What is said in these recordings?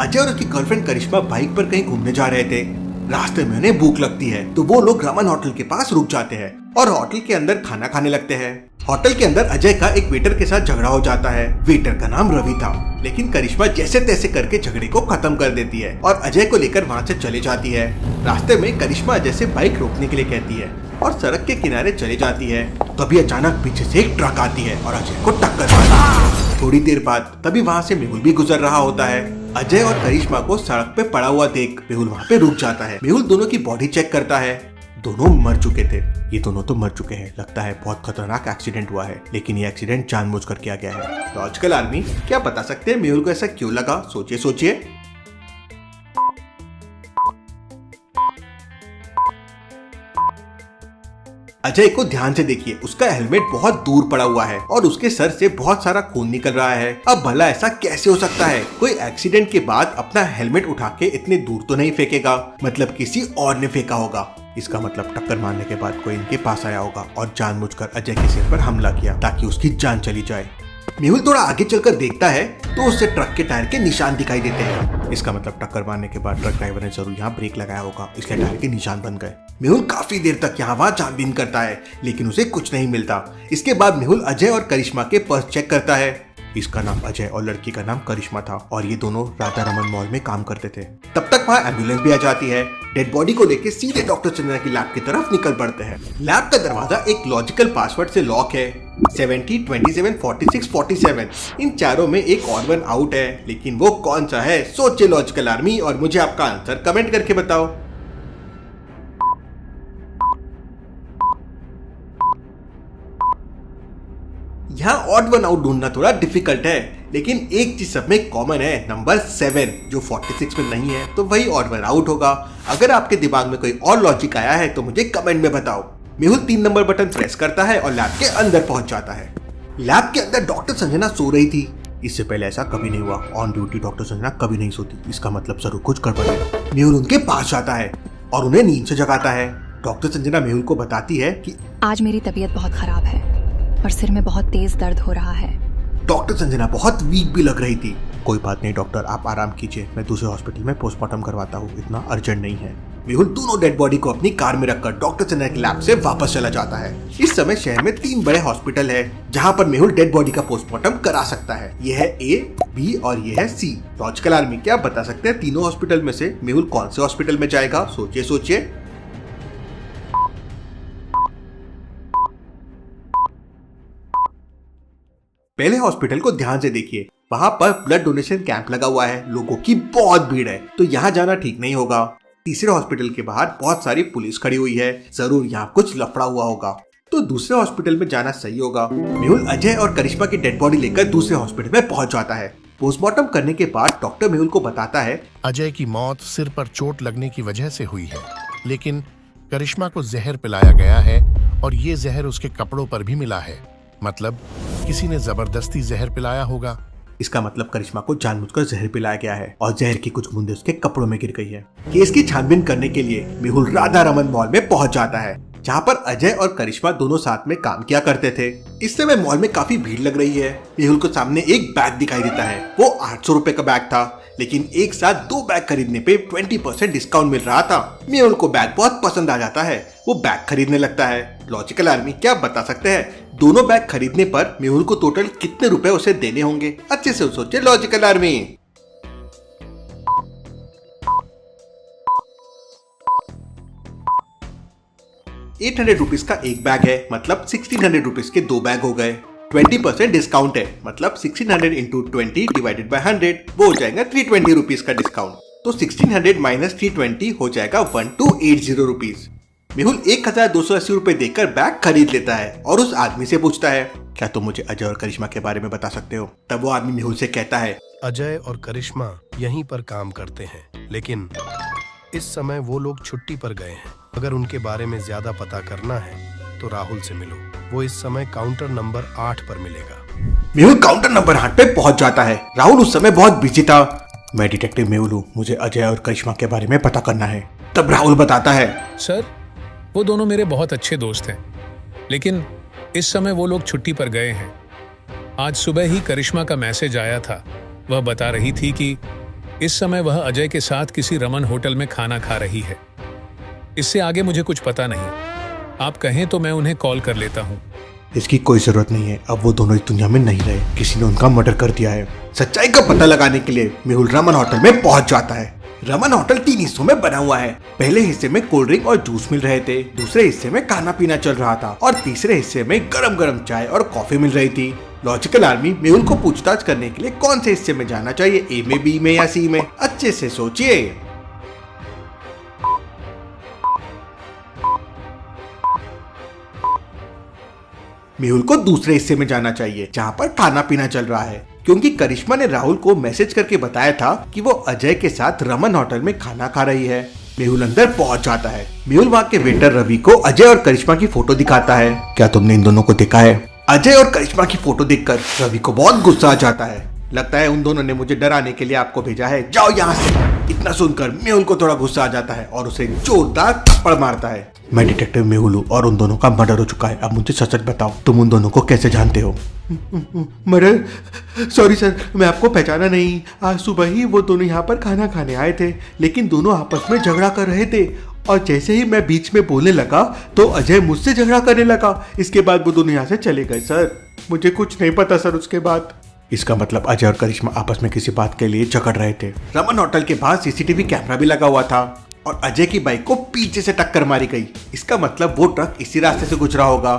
अजय और उसकी गर्लफ्रेंड करिश्मा बाइक पर कहीं घूमने जा रहे थे। रास्ते में उन्हें भूख लगती है तो वो लोग रमन होटल के पास रुक जाते हैं और होटल के अंदर खाना खाने लगते हैं। होटल के अंदर अजय का एक वेटर के साथ झगड़ा हो जाता है। वेटर का नाम रवि था, लेकिन करिश्मा जैसे तैसे करके झगड़े को खत्म कर देती है और अजय को लेकर वहाँ से चले जाती है। रास्ते में करिश्मा अजय से बाइक रोकने के लिए कहती है और सड़क के किनारे चले जाती है। तभी अचानक पीछे से एक ट्रक आती है और अजय को टक्कर मारती है। थोड़ी देर बाद तभी वहाँ से मेहुल भी गुजर रहा होता है। अजय और करिश्मा को सड़क पे पड़ा हुआ देख मेहुल वहाँ पे रुक जाता है। मेहुल दोनों की बॉडी चेक करता है। दोनों मर चुके थे। ये दोनों तो मर चुके हैं। लगता है बहुत खतरनाक एक्सीडेंट हुआ है, लेकिन ये एक्सीडेंट जानबूझकर किया गया है। लॉजिकल आर्मी क्या बता सकते हैं मेहुल को ऐसा क्यों लगा? सोचिए सोचिए। अजय को ध्यान से देखिए, उसका हेलमेट बहुत दूर पड़ा हुआ है और उसके सर से बहुत सारा खून निकल रहा है। अब भला ऐसा कैसे हो सकता है? कोई एक्सीडेंट के बाद अपना हेलमेट उठा के इतने दूर तो नहीं फेंकेगा, मतलब किसी और ने फेंका होगा। इसका मतलब टक्कर मारने के बाद कोई इनके पास आया होगा और जानबूझकर अजय के सिर पर हमला किया ताकि उसकी जान चली जाए। मेहुल थोड़ा आगे चलकर देखता है तो उससे ट्रक के टायर के निशान दिखाई देते हैं। इसका मतलब टक्कर मारने के बाद ट्रक ड्राइवर ने जरूर यहाँ ब्रेक लगाया होगा, इसलिए टायर के निशान बन गए। मेहुल काफी देर तक यहाँ वहाँ छानबीन करता है, लेकिन उसे कुछ नहीं मिलता। इसके बाद मेहुल अजय और करिश्मा के पर्स चेक करता है। इसका नाम अजय और लड़की का नाम करिश्मा था और ये दोनों राधा रमन मॉल में काम करते थे। तब तक वहाँ एम्बुलेंस भी आ जाती है। डेड बॉडी को लेके सीधे डॉक्टर चंद्रा की लैब की तरफ निकल पड़ते हैं। लैब का दरवाजा एक लॉजिकल पासवर्ड से लॉक है। 70, 27, 46, 47 इन चारों में एक ऑड वन आउट है, लेकिन वो कौन सा है? सोचिए लॉजिकल आर्मी और मुझे आपका आंसर कमेंट करके बताओ। यहाँ ऑड वन आउट ढूंढना थोड़ा डिफिकल्ट है, लेकिन एक चीज सब में कॉमन है, नंबर 7 जो 46 में नहीं है तो वही ऑड वन आउट होगा। अगर आपके दिमाग में कोई और लॉजिक आया है तो मुझे कमेंट में बताओ। मेहुल 3 नंबर बटन प्रेस करता है और लैब के अंदर पहुंच जाता है। लैब के अंदर डॉक्टर संजना सो रही थी। इससे पहले ऐसा कभी नहीं हुआ। ऑन ड्यूटी डॉक्टर संजना कभी नहीं सोती, इसका मतलब जरूर कुछ गड़बड़ है। मेहुल उनके पास जाता है और उन्हें नींद से जगाता है। डॉक्टर संजना मेहुल को बताती है कि आज मेरी तबीयत बहुत खराब है और सिर में बहुत तेज दर्द हो रहा है। डॉक्टर संजना बहुत वीक भी लग रही थी। कोई बात नहीं डॉक्टर, आप आराम कीजिए, मैं दूसरे हॉस्पिटल में पोस्टमार्टम करवाता हूँ, इतना अर्जेंट नहीं है। मेहुल दोनों डेड बॉडी को अपनी कार में रखकर डॉक्टर संजना की लैब से वापस चला जाता है। इस समय शहर में 3 बड़े हॉस्पिटल है जहाँ पर मेहुल डेड बॉडी का पोस्टमार्टम करा सकता है। ये है A, B और ये है C। लॉजिकल आर्मी क्या बता सकते हैं तीनों हॉस्पिटल में से मेहुल कौन से हॉस्पिटल में जाएगा? सोचिए सोचिए। पहले हॉस्पिटल को ध्यान से देखिए, वहाँ पर ब्लड डोनेशन कैंप लगा हुआ है। लोगों की बहुत भीड़ है तो यहाँ जाना ठीक नहीं होगा। तीसरे हॉस्पिटल के बाहर बहुत सारी पुलिस खड़ी हुई है, जरूर यहाँ कुछ लफड़ा हुआ होगा, तो दूसरे हॉस्पिटल में जाना सही होगा। मेहुल अजय और करिश्मा की डेड बॉडी लेकर दूसरे हॉस्पिटल में पहुंच जाता है। पोस्टमार्टम करने के बाद डॉक्टर मेहुल को बताता है अजय की मौत सिर पर चोट लगने की वजह से हुई है, लेकिन करिश्मा को जहर पिलाया गया है और ये जहर उसके कपड़ों पर भी मिला है, मतलब किसी ने जबरदस्ती जहर पिलाया होगा। इसका मतलब करिश्मा को जानबूझकर जहर पिलाया गया है और जहर की कुछ बूंदें उसके कपड़ों में गिर गई है। केस की छानबीन करने के लिए मेहुल राधा रमन मॉल में पहुंच जाता है, जहाँ पर अजय और करिश्मा दोनों साथ में काम किया करते थे। इस समय मॉल में काफी भीड़ लग रही है। मेहुल को सामने एक बैग दिखाई देता है। वो 800 रुपए का बैग था, लेकिन एक साथ 2 बैग खरीदने पे 20% डिस्काउंट मिल रहा था। मेहुल को बैग बहुत पसंद आ जाता है, वो बैग खरीदने लगता है। लॉजिकल आर्मी क्या बता सकते हैं दोनों बैग खरीदने पर मेहुल को टोटल कितने रुपए उसे देने होंगे? अच्छे से सोचे लॉजिकल आर्मी। 800 रुपीज का एक बैग है, मतलब 1600 रुपीज के 2 बैग हो गए। 20% डिस्काउंट है, मतलब 1600 इंटू 20 डिवाइडेड बाय 100 वो हो जाएगा 320 रुपीज का डिस्काउंट। तो 1600 माइनस 320 हो जाएगा 1280 रुपीज। मेहुल 1280 रुपए देकर बैग खरीद लेता है और उस आदमी से पूछता है क्या तुम मुझे अजय और करिश्मा के बारे में बता सकते हो? तब वो आदमी मेहुल से कहता है अजय और करिश्मा यहीं पर काम करते हैं, लेकिन इस समय वो लोग छुट्टी पर गए हैं। अगर उनके बारे में ज्यादा पता करना है तो राहुल से मिलो, वो इस समय काउंटर नंबर 8 पर मिलेगा। मेहुल काउंटर नंबर 8 पे पहुंच जाता है। राहुल उस समय बहुत बिजी था। मैं डिटेक्टिव मेहुल हूँ, मुझे अजय और करिश्मा के बारे में पता करना है। तब राहुल बताता है सर वो दोनों मेरे बहुत अच्छे दोस्त हैं, लेकिन इस समय वो लोग छुट्टी पर गए हैं। आज सुबह ही करिश्मा का मैसेज आया था, वह बता रही थी कि इस समय वह अजय के साथ किसी रमन होटल में खाना खा रही है। इससे आगे मुझे कुछ पता नहीं। आप कहें तो मैं उन्हें कॉल कर लेता हूँ। इसकी कोई जरूरत नहीं है, अब वो दोनों इस दुनिया में नहीं रहे, किसी ने उनका मर्डर कर दिया है। सच्चाई का पता लगाने के लिए मेहुल रमन होटल में पहुंच जाता है। रमन होटल 3 हिस्सों में बना हुआ है। पहले हिस्से में कोल्ड ड्रिंक और जूस मिल रहे थे, दूसरे हिस्से में खाना पीना चल रहा था और तीसरे हिस्से में गरम गरम चाय और कॉफी मिल रही थी। लॉजिकल आर्मी मेहुल को पूछताछ करने के लिए कौन से हिस्से में जाना चाहिए, ए में, बी में या सी में? अच्छे से सोचिए। मेहुल को दूसरे हिस्से में जाना चाहिए जहाँ पर खाना पीना चल रहा है, क्योंकि करिश्मा ने राहुल को मैसेज करके बताया था कि वो अजय के साथ रमन होटल में खाना खा रही है। मेहुल अंदर पहुंच जाता है। मेहुल वहाँ के वेटर रवि को अजय और करिश्मा की फोटो दिखाता है। क्या तुमने इन दोनों को देखा है? अजय और करिश्मा की फोटो देखकर रवि को बहुत गुस्सा आ जाता है। लगता है उन दोनों ने मुझे डराने के लिए आपको भेजा है, जाओ यहाँ से। इतना सुनकर मेहुल को थोड़ा गुस्सा आ जाता है और उसे जोरदार थप्पड़ मारता है। मैं डिटेक्टिव मेहुल हूँ और उन दोनों का मर्डर हो चुका है। अब मुझे सच बताओ, तुम उन दोनों को कैसे जानते हो? मर्डर? सॉरी सर, मैं आपको पहचाना नहीं। आज सुबह ही वो दोनों यहाँ पर खाना खाने आए थे, लेकिन दोनों आपस में झगड़ा कर रहे थे और जैसे ही मैं बीच में बोलने लगा तो अजय मुझसे झगड़ा करने लगा। इसके बाद वो दोनों यहाँ से चले गए सर। मुझे कुछ नहीं पता सर उसके बाद। इसका मतलब अजय और करिश्मा आपस में किसी बात के लिए झगड़ रहे थे। रमन होटल के बाहर सीसीटीवी कैमरा भी लगा हुआ था और अजय की बाइक को पीछे से टक्कर मारी गई। इसका मतलब वो ट्रक इसी रास्ते से गुजरा होगा,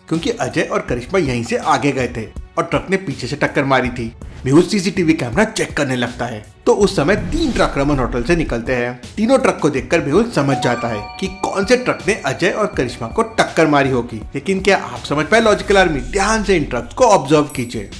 क्योंकि अजय और करिश्मा यहीं से आगे गए थे और ट्रक ने पीछे से टक्कर मारी थी। मेहुल सीसीटीवी कैमरा चेक करने लगता है तो उस समय 3 ट्रक रमन होटल से निकलते हैं। तीनों ट्रक को देखकर मेहुल समझ जाता है कि कौन से ट्रक ने अजय और करिश्मा को टक्कर मारी होगी। लेकिन क्या आप समझ पाए लॉजिकल आर्मी? ध्यान से इन ट्रक्स को ऑब्जर्व कीजिए।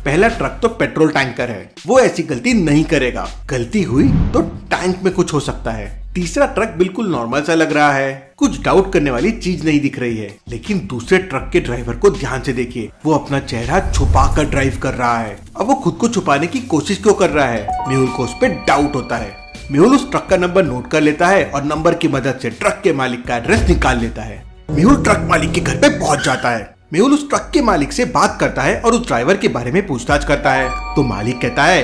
पहला ट्रक तो पेट्रोल टैंकर है, वो ऐसी गलती नहीं करेगा। गलती हुई तो टैंक में कुछ हो सकता है। तीसरा ट्रक बिल्कुल नॉर्मल सा लग रहा है, कुछ डाउट करने वाली चीज नहीं दिख रही है। लेकिन दूसरे ट्रक के ड्राइवर को ध्यान से देखिए, वो अपना चेहरा छुपा कर ड्राइव कर रहा है। अब वो खुद को छुपाने की कोशिश क्यों कर रहा है? मेहुल को उस पर डाउट होता है। मेहुल उस ट्रक का नंबर नोट कर लेता है और नंबर की मदद से ट्रक के मालिक का एड्रेस निकाल लेता है। मेहुल ट्रक मालिक के घर पे पहुंच जाता है। मेहुल उस ट्रक के मालिक से बात करता है और उस ड्राइवर के बारे में पूछताछ करता है तो मालिक कहता है,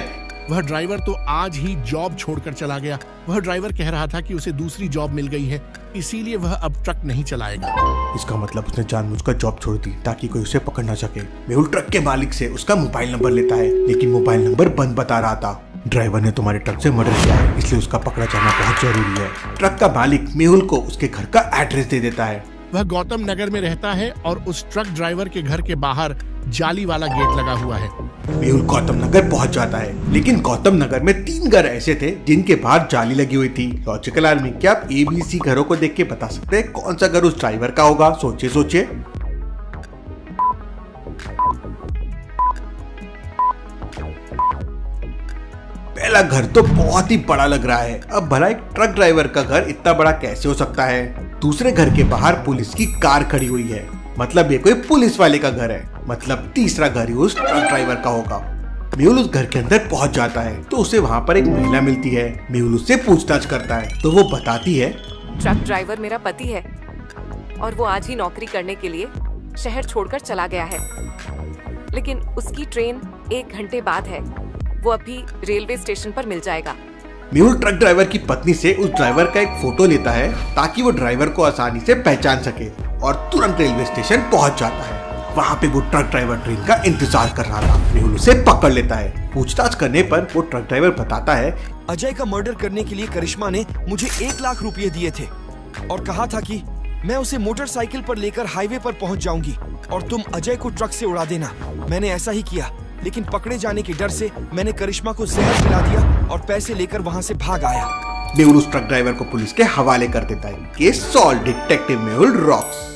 वह ड्राइवर तो आज ही जॉब छोड़कर चला गया। वह ड्राइवर कह रहा था कि उसे दूसरी जॉब मिल गई है, इसीलिए वह अब ट्रक नहीं चलाएगा। इसका मतलब उसने जानबूझकर जॉब छोड़ दी ताकि कोई उसे पकड़ ना सके। मेहुल ट्रक के मालिक से उसका मोबाइल नंबर लेता है, लेकिन मोबाइल नंबर बंद बता रहा था। ड्राइवर ने तुम्हारे ट्रक से मर्डर किया है, इसलिए उसका पकड़ा जाना बहुत जरूरी है। ट्रक का मालिक मेहुल को उसके घर का एड्रेस दे देता है। वह गौतम नगर में रहता है और उस ट्रक ड्राइवर के घर के बाहर जाली वाला गेट लगा हुआ है। मेहुल गौतम नगर पहुंच जाता है, लेकिन गौतम नगर में 3 घर ऐसे थे जिनके बाहर जाली लगी हुई थी। लॉजिकल आर्मी, क्या आप ABC घरों को देख के बता सकते हैं कौन सा घर उस ड्राइवर का होगा? सोचिए सोचिए। पहला घर तो बहुत ही बड़ा लग रहा है। अब भला एक ट्रक ड्राइवर का घर इतना बड़ा कैसे हो सकता है? दूसरे घर के बाहर पुलिस की कार खड़ी हुई है, मतलब ये कोई पुलिस वाले का घर है। मतलब तीसरा घर ही उस ट्रक ड्राइवर का होगा। मेहुल उस घर के अंदर पहुंच जाता है तो उसे वहाँ पर एक महिला मिलती है। मेहुल उससे पूछताछ करता है तो वो बताती है, ट्रक ड्राइवर मेरा पति है और वो आज ही नौकरी करने के लिए शहर छोड़कर चला गया है, लेकिन उसकी ट्रेन 1 घंटे बाद है। वो अभी रेलवे स्टेशन पर मिल जाएगा। मेहुल ट्रक ड्राइवर की पत्नी से उस ड्राइवर का एक फोटो लेता है ताकि वो ड्राइवर को आसानी से पहचान सके और तुरंत रेलवे स्टेशन पहुंच जाता है। वहाँ पे वो ट्रक ड्राइवर ट्रेन का इंतजार कर रहा था। मेहुल उसे पकड़ लेता है। पूछताछ करने पर वो ट्रक ड्राइवर बताता है, अजय का मर्डर करने के लिए करिश्मा ने मुझे 1 लाख रुपए दिए थे और कहा था कि मैं उसे मोटरसाइकिल पर लेकर हाईवे पर पहुंच जाऊंगी और तुम अजय को ट्रक से उड़ा देना। मैंने ऐसा ही किया, लेकिन पकड़े जाने के डर से मैंने करिश्मा को जहर पिला दिया और पैसे लेकर वहाँ से भाग आया। मेहुल उस ट्रक ड्राइवर को पुलिस के हवाले कर देता है। Case solve, detective Mehul rocks.